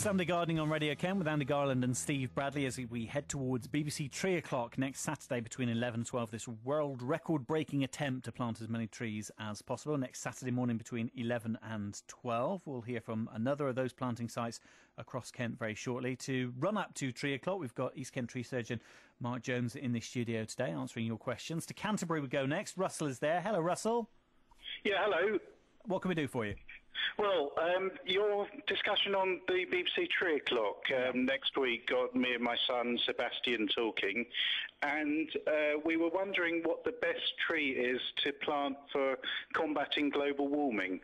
Sunday Gardening on Radio Kent with Andy Garland and Steve Bradley as we head towards BBC Tree O'Clock next Saturday between 11 and 12. This world record-breaking attempt to plant as many trees as possible. Next Saturday morning between 11 and 12. We'll hear from another of those planting sites across Kent very shortly. To run up to Tree O'Clock, we've got East Kent tree surgeon Mark Jones in the studio today answering your questions. To Canterbury we go next. Russell is there. Hello, Russell. Yeah, hello. What can we do for you? Well, your discussion on the BBC Tree O'Clock next week got me and my son Sebastian talking, and we were wondering what the best tree is to plant for combating global warming.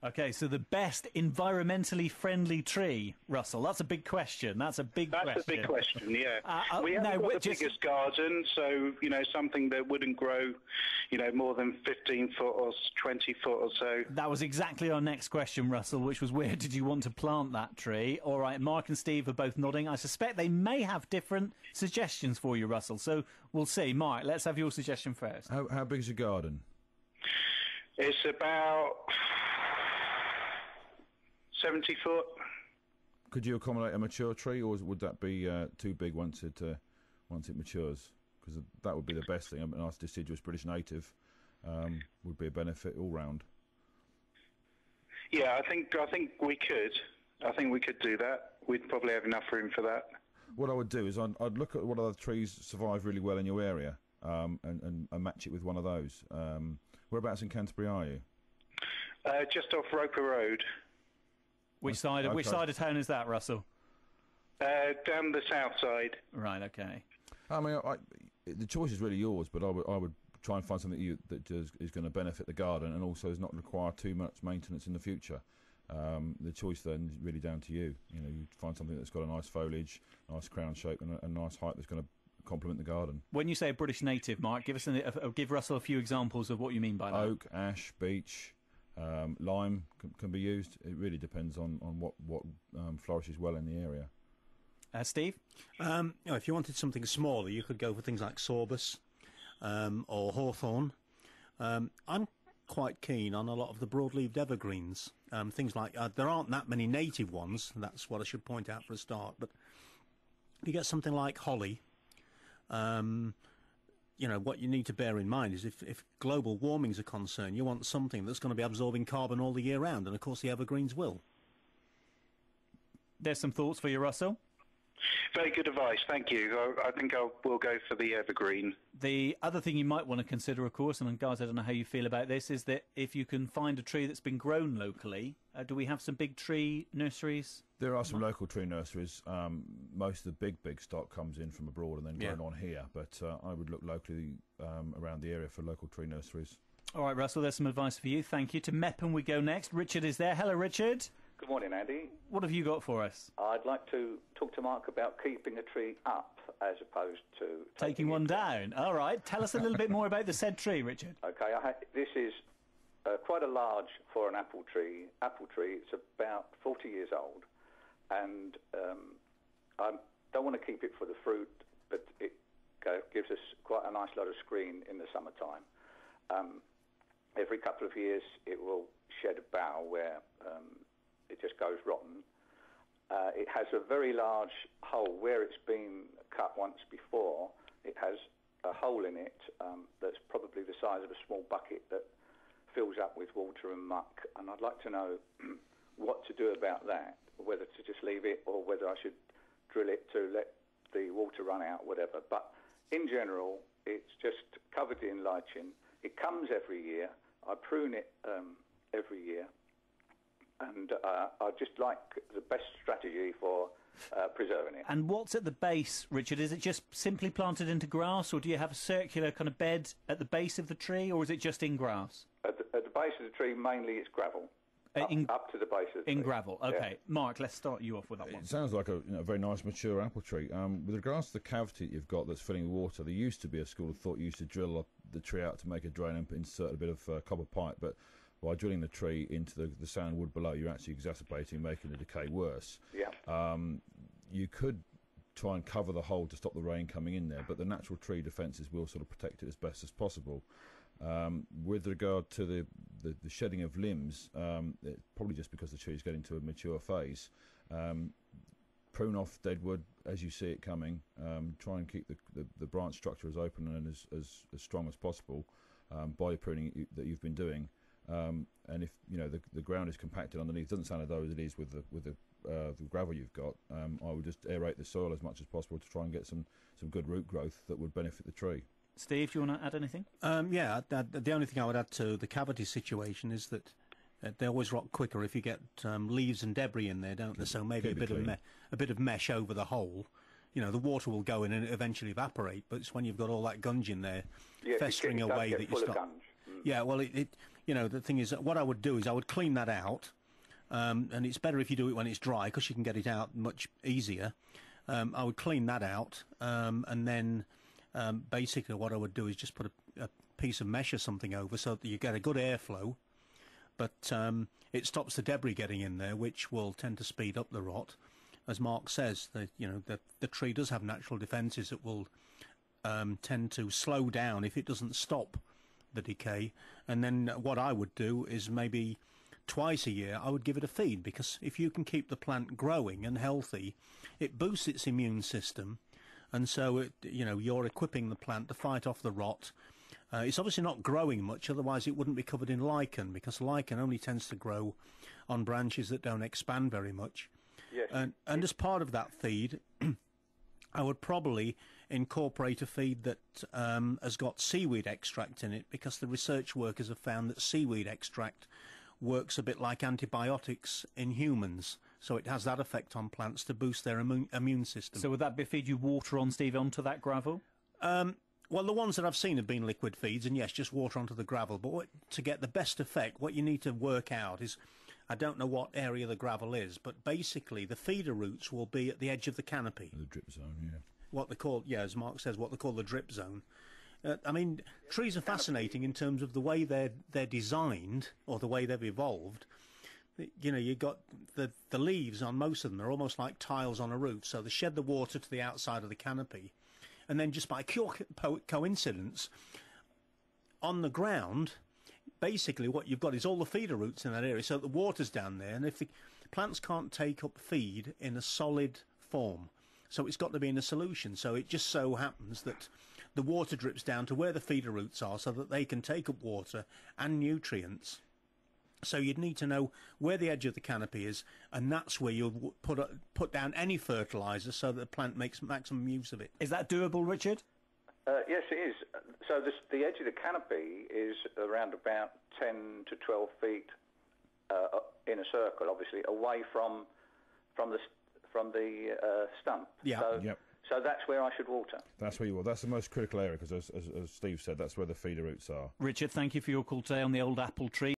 Okay, so the best environmentally friendly tree, Russell. That's a big question. That's a big question, yeah. We haven't got the biggest garden, so, something that wouldn't grow, more than 15 foot or 20 foot or so. That was exactly our next question, Russell, which was where did you want to plant that tree? All right, Mark and Steve are both nodding. I suspect they may have different suggestions for you, Russell, so we'll see. Mark, let's have your suggestion first. How big is your garden? It's about 70 foot. Could you accommodate a mature tree, or would that be too big once it matures? Because that would be the best thing. A nice deciduous British native would be a benefit all round. Yeah, I think we could. I think we could do that. We'd probably have enough room for that. What I would do is I'd look at what other trees survive really well in your area and match it with one of those. Whereabouts in Canterbury are you? Just off Roper Road. Which side of town is that, Russell? Down the south side. Right, okay. I mean, the choice is really yours, but I would try and find something that is going to benefit the garden and also does not require too much maintenance in the future. The choice then is really down to you. You find something that's got a nice foliage, nice crown shape, and a nice height that's going to complement the garden. When you say a British native, Mark, give Russell a few examples of what you mean by that. Oak, ash, beech. Lime can be used. It really depends on what flourishes well in the area. Steve? If you wanted something smaller, you could go for things like sorbus or hawthorn. I'm quite keen on a lot of the broad-leaved evergreens. Things like there aren't that many native ones. That's what I should point out for a start. But if you get something like holly, what you need to bear in mind is if global warming is a concern, you want something that's going to be absorbing carbon all the year round, and of course the evergreens will. There's some thoughts for you, Russell. Very good advice, thank you. I think I will go for the evergreen. The other thing you might want to consider, of course, and guys, I don't know how you feel about this, is that if you can find a tree that's been grown locally, do we have some big tree nurseries? There are some local tree nurseries. Most of the big stock comes in from abroad and then grown on here, but I would look locally around the area for local tree nurseries. All right, Russell, there's some advice for you. Thank you. To Mepham we go next. Richard is there. Hello, Richard. Good morning, Andy. What have you got for us? I'd like to talk to Mark about keeping a tree up as opposed to taking one down. All right. Tell us a little bit more about the said tree, Richard. Okay. This is quite a large for an apple tree. It's about 40 years old. And I don't want to keep it for the fruit, but it gives us quite a nice lot of screen in the summertime. Every couple of years it will shed a bough where it just goes rotten. It has a very large hole where it's been cut once before. It has a hole in it that's probably the size of a small bucket that fills up with water and muck. And I'd like to know what to do about that, whether to just leave it or whether I should drill it to let the water run out, whatever. But in general, it's just covered in lichen. It comes every year. I prune it every year. And I just like the best strategy for preserving it. And what's at the base, Richard? Is it just simply planted into grass, or do you have a circular kind of bed at the base of the tree, or is it just in grass? At the base of the tree, mainly it's gravel. Up to the base of the tree. In gravel, okay. Yeah. Mark, let's start you off with that one. It sounds like a very nice mature apple tree. With regards to the cavity you've got that's filling with water, there used to be a school of thought you used to drill the tree out to make a drain and insert a bit of copper pipe, but by drilling the tree into the sound wood below, you're actually exacerbating, making the decay worse. Yeah. You could try and cover the hole to stop the rain coming in there, but the natural tree defences will sort of protect it as best as possible. With regard to the shedding of limbs, probably just because the tree is getting to a mature phase, Prune off dead wood as you see it coming. Try and keep the branch structure as open and as strong as possible by the pruning that you've been doing. And if the ground is compacted underneath, doesn't sound as though it is with the gravel you've got. I would just aerate the soil as much as possible to try and get some good root growth that would benefit the tree. Steve, do you want to add anything? Yeah, the only thing I would add to the cavity situation is that they always rot quicker if you get leaves and debris in there, don't they? So maybe a bit of mesh over the hole. The water will go in and eventually evaporate, but it's when you've got all that gunge in there festering away that you start. Yeah, well, the thing is, what I would do is I would clean that out, and it's better if you do it when it's dry because you can get it out much easier. I would clean that out, and then basically what I would do is just put a piece of mesh or something over so that you get a good airflow, but it stops the debris getting in there, which will tend to speed up the rot. As Mark says, the tree does have natural defences that will tend to slow down if it doesn't stop the decay. And then what I would do is maybe twice a year I would give it a feed, because if you can keep the plant growing and healthy, it boosts its immune system, and so you're equipping the plant to fight off the rot. It's obviously not growing much, otherwise it wouldn't be covered in lichen, because lichen only tends to grow on branches that don't expand very much. Yes. And as part of that feed, I would probably incorporate a feed that has got seaweed extract in it, because the research workers have found that seaweed extract works a bit like antibiotics in humans, so it has that effect on plants to boost their immune system. So would that be a feed you water on, Steve, onto that gravel? Well, the ones that I've seen have been liquid feeds, and yes, just water onto the gravel. But to get the best effect, what you need to work out is, I don't know what area the gravel is, but basically the feeder roots will be at the edge of the canopy. The drip zone, yeah. What they call, as Mark says, what they call the drip zone. I mean, trees are fascinating in terms of the way they're designed, or the way they've evolved. You've got the leaves on most of them are almost like tiles on a roof, so they shed the water to the outside of the canopy. And then just by coincidence, on the ground, basically what you've got is all the feeder roots in that area, so the water's down there, and if the plants can't take up feed in a solid form, so it's got to be in a solution. So it just so happens that the water drips down to where the feeder roots are so that they can take up water and nutrients. So you'd need to know where the edge of the canopy is, and that's where you'll put down any fertiliser so that the plant makes maximum use of it. Is that doable, Richard? Yes, it is. So the edge of the canopy is around about 10 to 12 feet in a circle, obviously, away from the stump. Yeah. So, Yep. so that's where I should water. That's where you will. That's the most critical area, because as Steve said, that's where the feeder roots are. Richard, thank you for your call today on the old apple tree.